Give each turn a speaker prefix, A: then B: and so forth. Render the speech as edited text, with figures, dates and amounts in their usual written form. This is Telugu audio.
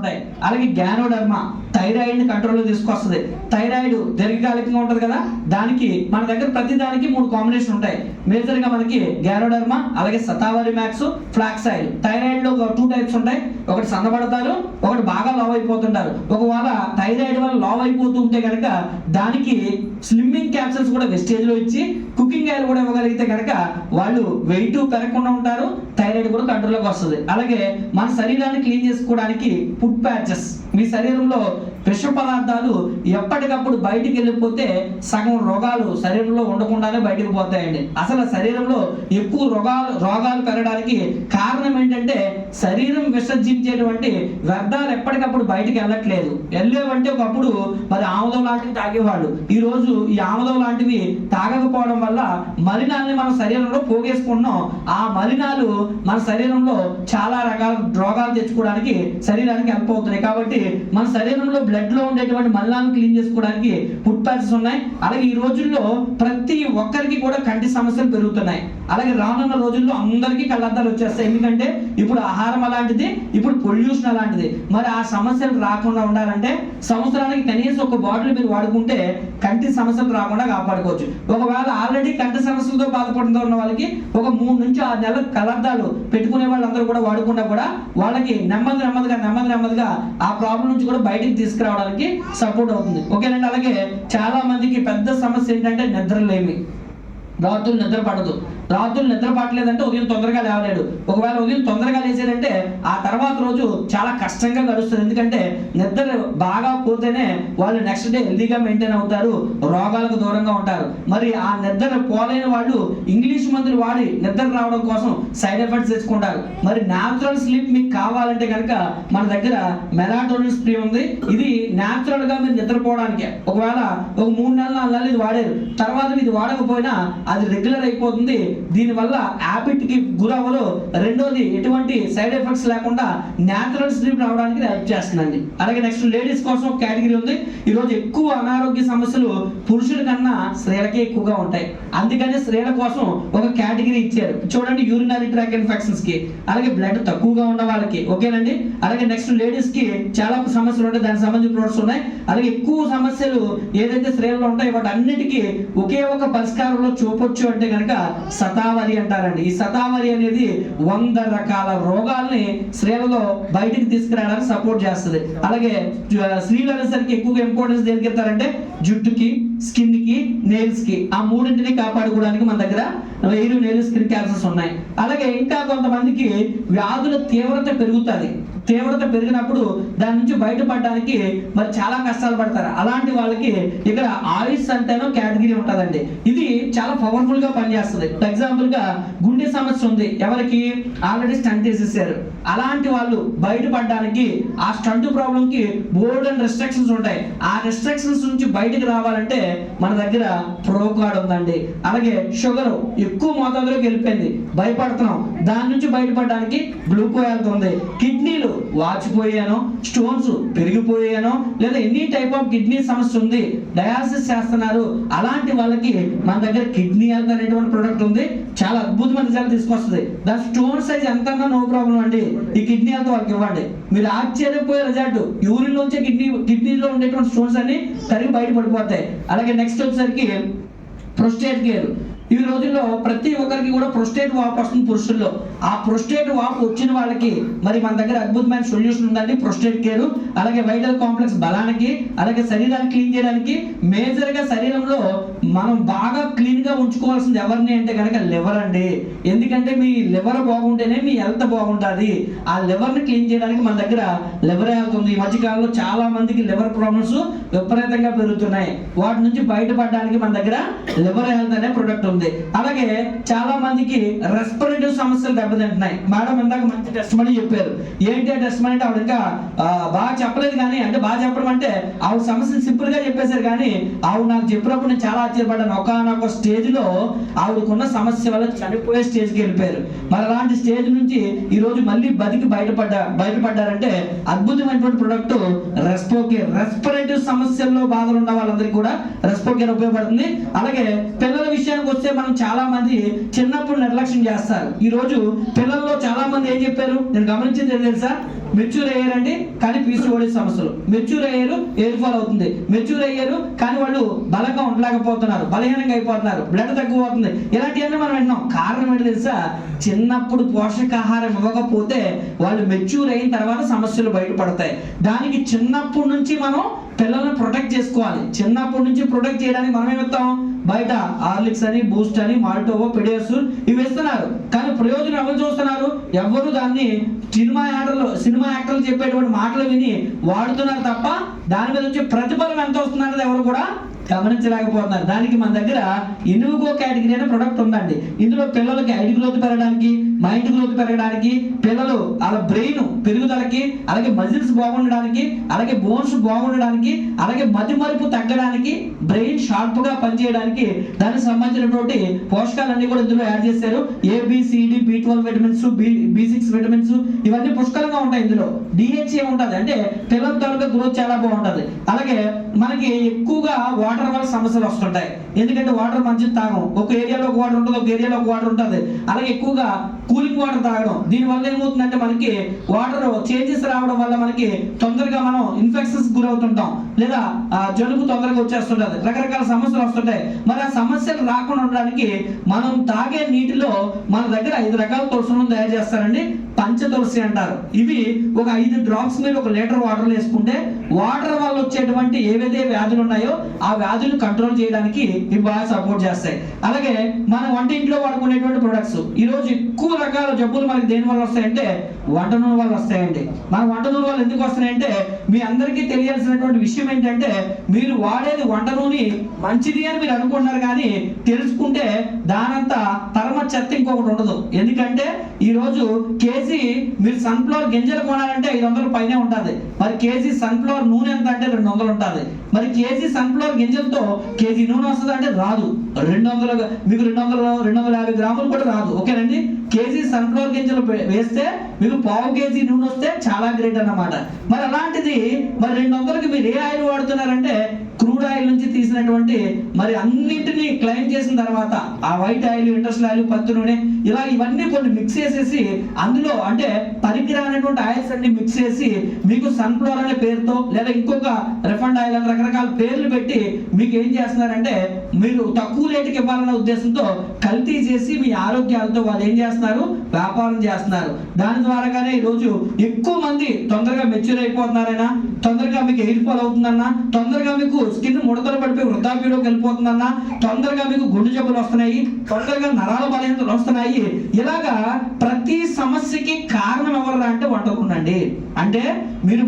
A: ఉంటాయి. అలాగే గ్యానోడర్మా థైరాయిడ్ ని కంట్రోల్లో తీసుకొస్తుంది. థైరాయిడ్ దీర్ఘకాలికంగా ఉంటుంది కదా, దానికి మన దగ్గర ప్రతి దానికి 3 కాంబినేషన్ ఉంటాయి. మేజర్ గా మనకి గ్యానోడర్మా, అలాగే సతావరి మ్యాక్స్, ఫ్లాక్స్ ఆయిల్. థైరాయిడ్ లో 2 టైప్స్ ఉంటాయి, ఒకటి సన్నబడతారు, ఒకటి బాగా లావ్ అయిపోతుంటారు. ఒకవేళ థైరాయిడ్ వల్ల లావ్ అయిపోతూ ఉంటే కనుక దానికి స్లిమ్మింగ్ క్యాప్సూల్స్ కూడా వెస్టేజ్ లో ఇచ్చి కుకింగ్ ఆయిల్ కూడా ఇవ్వగలిగితే కనుక వాళ్ళు వెయిట్ పెరగకుండా ఉంటారు, థైరాయిడ్ కూడా కంట్రోల్లోకి వస్తుంది. అలాగే మన శరీరాన్ని క్లీన్ చేసుకోవడానికి ఫుడ్ ప్యాచెస్. మీ శరీరంలో విష పదార్థాలు ఎప్పటికప్పుడు బయటికి వెళ్ళిపోతే సగం రోగాలు శరీరంలో ఉండకుండానే బయటకు పోతాయండి. అసలు శరీరంలో ఎక్కువ రోగాలు పెరగడానికి కారణం ఏంటంటే శరీరం విసర్జించేటువంటి వ్యర్థాలు ఎప్పటికప్పుడు బయటికి వెళ్ళట్లేదు. వెళ్ళేవంటే ఒకప్పుడు మరి ఆముదం లాంటివి తాగేవాళ్ళు, ఈ రోజు ఈ ఆముదం లాంటివి తాగకపోవడం వల్ల మలినాల్ని మన శరీరంలో పోగేసుకుంటున్నాం. ఆ మలినాలు మన శరీరంలో చాలా రకాల రోగాలు తెచ్చుకోవడానికి శరీరానికి హెల్ప్ అవుతున్నాయి. కాబట్టి మన శరీరంలో బ్లడ్ లో ఉండేటువంటి మలినాలను క్లీన్ చేసుకోవడానికి ఫుడ్ ప్యాచెస్ ఉన్నాయి. అలాగే ఈ రోజుల్లో ప్రతి ఒక్కరికి కూడా కంటి సమస్యలు పెరుగుతున్నాయి. అలాగే రానున్న రోజుల్లో అందరికీ కళ్ళద్దాలు వచ్చేస్తాయి. ఎందుకంటే ఇప్పుడు ఆహారం అలాంటిది, ఇప్పుడు పొల్యూషన్ అలాంటిది. మరి ఆ సమస్యలు రాకుండా ఉండాలంటే సంవత్సరానికి కనీసం ఒక బాటిల్ మీరు వాడుకుంటే కంటి సమస్యలు రాకుండా కాపాడుకోవచ్చు. ఒకవేళ ఆల్రెడీ కంటి సమస్యలతో బాధపడుతున్న వాళ్ళకి ఒక 3 నుంచి 6 నెలల కళ్ళద్దాలు పెట్టుకునే వాళ్ళందరూ కూడా వాడుకున్నా కూడా వాళ్ళకి నెమ్మదిగా ఆ ప్రాబ్లం నుంచి కూడా బయటికి తీసుకురావడానికి సపోర్ట్ అవుతుంది. ఓకేనండి. అలాగే చాలా మందికి పెద్ద సమస్య ఏంటంటే నిద్రలేమి. రాత్రులు నిద్ర పడదు. రాత్రులు నిద్ర పట్టలేదంటే ఉదయం తొందరగా లేవలేడు. ఒకవేళ ఉదయం తొందరగా లేచాడంటే ఆ తర్వాత రోజు చాలా కష్టంగా గడుస్తుంది. ఎందుకంటే నిద్ర బాగా పోతేనే వాళ్ళు నెక్స్ట్ డే హెల్దీగా మెయింటైన్ అవుతారు, రోగాలకు దూరంగా ఉంటారు. మరి ఆ నిద్ర పోలేని వాళ్ళు ఇంగ్లీష్ మందులు వాడి నిద్ర రావడం కోసం సైడ్ ఎఫెక్ట్స్ తెచ్చుకుంటారు. మరి న్యాచురల్ స్లీప్ మీకు కావాలంటే కనుక మన దగ్గర మెలాటోనిన్ స్ప్రే ఉంది. ఇది న్యాచురల్ గా మీరు నిద్రపోవడానికి ఒకవేళ ఒక 3 నెలలు 4 నెలలు ఇది వాడారు, తర్వాత ఇది వాడకపోయినా అది రెగ్యులర్ అయిపోతుంది. దీనివల్ల హ్యాబిట్ కి గురవ్వరు. రెండోది ఎటువంటి సైడ్ ఎఫెక్ట్స్ లేకుండా న్యాచురల్ స్లీప్ రావడానికి హెల్ప్ చేస్తుందండి. అలాగే నెక్స్ట్ లేడీస్ కోసం ఒక కేటగిరీ ఉంది. ఈరోజు ఎక్కువ అనారోగ్య సమస్యలు పురుషుల కన్నా స్త్రీలకే ఎక్కువగా ఉంటాయి. అందుకని స్త్రీల కోసం ఒక కేటగిరీ ఇచ్చారు చూడండి, యూరినరీ ట్రాక్ ఇన్ఫెక్షన్స్ కి, అలాగే బ్లడ్ తక్కువగా ఉన్న వాళ్ళకి. ఓకేనండి. అలాగే నెక్స్ట్ లేడీస్ కి చాలా సమస్యలు ఉంటాయి, దానికి సంబంధించిన ప్రోడక్ట్స్ ఉన్నాయి. అలాగే ఎక్కువ సమస్యలు ఏదైతే స్త్రీలలో ఉంటాయో వాటి అన్నిటికీ ఒకే ఒక పరిష్కారంలో చూపొచ్చు అంటే కనుక సతావరి అంటారండి. ఈ సతావరి అనేది 100 రకాల రోగాల్ని స్త్రీలలో బయటికి తీసుకురావడానికి సపోర్ట్ చేస్తుంది. అలాగే స్త్రీలు అనేసరికి ఎక్కువగా ఇంపార్టెన్స్ దేనికి ఇస్తారంటే జుట్టుకి, స్కిన్ కి, నెయిల్స్ కి, ఆ 3ంటిని కాపాడుకోవడానికి మన దగ్గర హెయిర్, నెయిల్, స్కిన్ క్యాన్సర్స్ ఉన్నాయి. అలాగే ఇంకా కొంతమందికి వ్యాధుల తీవ్రత పెరుగుతుంది. తీవ్రత పెరిగినప్పుడు దాని నుంచి బయటపడడానికి మరి చాలా కష్టాలు పడతారు. అలాంటి వాళ్ళకి ఇక్కడ ఆయుష్ అంటేనో కేటగిరీ ఉంటుందండి. ఇది చాలా పవర్ఫుల్ గా పనిచేస్తుంది. ఫర్ ఎగ్జాంపుల్ గా గుండె సమస్య ఉంది, ఎవరికి ఆల్రెడీ స్టంట్ వేసేసారు. అలాంటి వాళ్ళు బయటపడడానికి ఆ స్టంట్ ప్రాబ్లం కి బోల్డ్ అండ్ రెస్ట్రిక్షన్స్ ఉంటాయి. ఆ రెస్ట్రిక్షన్స్ నుంచి బయటకు రావాలంటే మన దగ్గర ప్రోకార్డ్ ఉందండి. అలాగే షుగర్ ఎక్కువ మోతాదులోకి వెళ్ళిపోయింది, భయపడుతున్నాం, దాని నుంచి బయటపడడానికి గ్లూకోజ్ ఉంది. కిడ్నీలు వాచిపోయానో, స్టోన్స్ పెరిగిపోయానో, లేదా ఎనీ టైప్ ఆఫ్ కిడ్నీ సమస్య ఉంది, డయాలసిస్ చేస్తున్నారు, అలాంటి వాళ్ళకి మన దగ్గర కిడ్నీ హెల్త్ అనేటువంటి ప్రొడక్ట్ ఉంది. చాలా అద్భుతమైన రిజల్ట్ తీసుకొస్తుంది. దాని స్టోన్ సైజ్ ఎంత నో ప్రాబ్లం అండి. ఈ కిడ్నీ హెల్త్ వాళ్ళకి ఇవ్వండి, మీరు ఆశ్చర్యపోయే రిజల్ట్. యూరిన్ లోంచే కిడ్నీలో ఉండేటువంటి స్టోన్స్ అన్ని కరిగి బయటపడిపోతాయి. అలాగే నెక్స్ట్ వచ్చేసరికి ప్రొస్టేట్ కేర్. ఈ రోజుల్లో ప్రతి ఒక్కరికి కూడా ప్రొస్టేట్ వాపు వస్తుంది పురుషుల్లో. ఆ ప్రొస్టేట్ వాపు వచ్చిన వాళ్ళకి మరి మన దగ్గర అద్భుతమైన సొల్యూషన్ ఉందండి, ప్రొస్టేట్ కేర్. అలాగే వైటల్ కాంప్లెక్స్ బలానికి, అలాగే శరీరాన్ని క్లీన్ చేయడానికి. మేజర్ గా శరీరంలో మనం బాగా క్లీన్ గా ఉంచుకోవాల్సింది ఎవరిని అంటే కనుక లివర్ అండి. ఎందుకంటే మీ లివర్ బాగుంటేనే మీ హెల్త్ బాగుంటుంది. ఆ లివర్ ని క్లీన్ చేయడానికి మన దగ్గర లివర్ హెల్త్ ఉంది. ఈ మధ్యకాలంలో చాలా మందికి లివర్ ప్రాబ్లమ్స్ విపరీతంగా పెరుగుతున్నాయి. వాటి నుంచి బయటపడడానికి మన దగ్గర లివర్ హెల్త్ అనే ప్రొడక్ట్ ఉంది. అలాగే చాలా మందికి రెస్పిరేటివ్ సమస్యలు దెబ్బతింటున్నాయి. మేడం ఇందాక మంచి టెస్ట్ మనీ చెప్పారు. ఏంటి ఆ టెస్ట్ మనీ అంటే ఆవిడ ఇంకా బాగా చెప్పలేదు, కానీ అంటే బాగా చెప్పడం అంటే ఆవిడ సమస్యలు సింపుల్ గా చెప్పేశారు. కానీ ఆవిడ నాకు చెప్పినప్పుడు నేను చాలా ఆశ్చర్యపడ్డాను. ఒకనొక స్టేజ్ లో ఆవిడకున్న సమస్య వల్ల చనిపోయే స్టేజ్కి వెళ్ళిపోయారు. మరి అలాంటి స్టేజ్ నుంచి ఈ రోజు మళ్ళీ బతికి బయటపడ్డారంటే అద్భుతమైనటువంటి ప్రొడక్ట్ రెస్పోకేర్. రెస్పిరేటివ్ సమస్యల్లో బాధలు ఉన్న వాళ్ళందరికీ కూడా రెస్పోకేర్ ఉపయోగపడుతుంది. అలాగే పిల్లల విషయానికి వస్తే మనం చాలా మంది చిన్నప్పుడు నిర్లక్ష్యం చేస్తారు. ఈ రోజు పిల్లల్లో చాలా మంది ఏం చెప్పారు, నేను గమనించింది ఏం తెలుసా, మెచ్యూర్ అయ్యారండి కానీ పీసీఓడి సమస్యలు, మెచ్యూర్ అయ్యారు ఎయిర్ ఫాల్ అవుతుంది, మెచ్యూర్ అయ్యారు కానీ వాళ్ళు బలంగా ఉండలేకపోతున్నారు, బలహీనంగా అయిపోతున్నారు, బ్లడ్ తగ్గిపోతుంది, ఇలాంటివన్నీ మనం విన్నాం. కారణం ఏంటి తెలుసా, చిన్నప్పుడు పోషకాహారం ఇవ్వకపోతే వాళ్ళు మెచ్యూర్ అయిన తర్వాత సమస్యలు బయటపడతాయి. దానికి చిన్నప్పటి నుంచి మనం పిల్లల్ని ప్రొటెక్ట్ చేసుకోవాలి. చిన్నప్పటి నుంచి ప్రొటెక్ట్ చేయడానికి మనం ఏమిస్తాం, బయట హార్లిక్స్ అని, బూస్ట్ అని, మాల్టోవో, పెడియాసూర్ ఇవి ఇస్తున్నారు. కానీ ప్రయోజనం ఎవరు చూస్తున్నారు, ఎవరు దాన్ని సినిమా యాక్టర్లు చెప్పేటువంటి మాటలు విని వాడుతున్నారు తప్ప దాని మీద వచ్చే ప్రతిఫలం ఎంత వస్తుందన్నది ఎవరు కూడా గమనించలేకపోతున్నారు. దానికి మన దగ్గర ఇనుగో కేటగిరీ అనే ప్రొడక్ట్ ఉందండి. ఇందులో పిల్లలకి ఐడి గ్రోత్ పెరగడానికి, మైండ్ గ్రోత్ పెరగడానికి, పిల్లలు వాళ్ళ బ్రెయిన్ పెరుగుదలకి, అలాగే మజిల్స్ బాగుండడానికి, అలాగే బోన్స్ బాగుండడానికి, అలాగే మతిమరుపు తగ్గడానికి, బ్రెయిన్ షార్ప్ గా పనిచేయడానికి దానికి సంబంధించినటువంటి పోషకాలన్నీ కూడా ఇందులో యాడ్ చేశారు. ABCD, B12 vitamins, B6 vitamins ఇవన్నీ పుష్కలంగా ఉంటాయి. ఇందులో DHA ఉంటుంది, అంటే పిల్లల తాలూకా గ్రోత్ చాలా బాగుంటుంది. అలాగే మనకి ఎక్కువగా వాటర్ వల్ల సమస్యలు వస్తుంటాయి, ఎందుకంటే వాటర్ మంచిది తాగం. ఒక ఏరియాలో ఒక వాటర్ ఉంటుంది, ఒక ఏరియాలో ఒక వాటర్ ఉంటుంది. అలాగే ఎక్కువగా కూలింగ్ వాటర్ తాగడం, దీనివల్ల ఏమవుతుందంటే మనకి వాటర్ చేంజెస్ రావడం వల్ల మనకి తొందరగా మనం ఇన్ఫెక్షన్స్ గురవుతుంటాం, లేదా జలుబు తొందరగా వచ్చేస్తుంటది, రకరకాల సమస్యలు వస్తుంటాయి. మరి ఆ సమస్యలు రాకుండా ఉండడానికి మనం తాగే నీటిలో మన దగ్గర 5 రకాల తులసులను తయారు చేస్తారండి. పంచ తులసి అంటారు. ఇవి ఒక 5 డ్రాప్స్ మీరు 1 లీటర్ వాటర్ వేసుకుంటే వాటర్ వల్ల వచ్చేటువంటి ఏవైతే వ్యాధులు ఉన్నాయో ఆ వ్యాధులు కంట్రోల్ చేయడానికి ఇవి బాగా సపోర్ట్ చేస్తాయి. అలాగే మన వంట ఇంట్లో వాడుకునేటువంటి ప్రొడక్ట్స్, ఈ రోజు ఎక్కువ రకాల జబ్బులు మనకి దేని వల్ల వస్తాయంటే వంట నూనె వల్ల వస్తాయండి. మన వంట నూనె వల్ల ఎందుకు వస్తున్నాయంటే మీ అందరికీ తెలియాల్సినటువంటి విషయం ఏంటంటే, మీరు వాడేది వంట నూనె మంచిది అని మీరు అనుకుంటున్నారు, కానీ తెలుసుకుంటే దానంతా పరమ చెత్త ఇంకొకటి ఉండదు. ఎందుకంటే ఈ రోజు కేజీ మీరు సన్ఫ్లవర్ గింజలు కొనాలంటే 500 పైనే ఉంటుంది. మరి కేజీ సన్ఫ్లవర్ నూనె ఎంత అంటే 200 ఉంటుంది. మరి కేజీ సన్ఫ్లవర్ గింజలతో కేజీ నూనె వస్తుంది అంటే రాదు. 200 మీకు 250 గ్రాములు కూడా రాదు. ఓకేనండి, కేజీ సన్ఫ్లవర్ గింజలు వేస్తే మీకు పావు కేజీ నూనె వస్తే చాలా గ్రేట్ అన్నమాట. మరి అలాంటిది మరి 200కి మీరు ఏ ఆయిల్ వాడుతున్నారంటే క్రూడ్ ఆయిల్ నుంచి తీసినటువంటి, మరి అన్నింటినీ క్లైమ్ చేసిన తర్వాత ఆ వైట్ ఆయిల్, ఇండస్ట్రియల్ ఆయిల్, పత్తి నూనె, ఇలా ఇవన్నీ కొన్ని మిక్స్ చేసేసి అందులో అంటే పనికిరానటువంటి ఆయిల్స్ అన్ని మిక్స్ చేసి మీకు సన్ఫ్లవర్ అనే పేరుతో లేదా ఇంకొక రిఫైండ్ ఆయిల్ అని రకరకాల పేర్లు పెట్టి మీకు ఏం చేస్తున్నారంటే మీరు తక్కువ రేటుకి ఇవ్వాలనే ఉద్దేశంతో కల్తీ చేసి మీ ఆరోగ్యాలతో వాళ్ళు ఏం చేస్తున్నారు, వ్యాపారం చేస్తున్నారు. దాని ద్వారాగానే ఈరోజు ఎక్కువ మంది తొందరగా మెచ్యూర్ అయిపోతున్నారైనా, తొందరగా మీకు ఎయిర్ ఫాల్ అవుతుందన్నా, తొందరగా మీకు స్కిన్ ముడతలు పడిపోయి వృద్ధాప్యంలోకి వెళ్ళిపోతుందన్నా, తొందరగా మీకు గుండె జబ్బులు వస్తున్నాయి, తొందరగా నరాల బలహీనతలు వస్తున్నాయి. ఇలాగా ప్రతి సమస్యకి కారణం ఎవరు అంటే వంటకుండండి. అంటే మీరు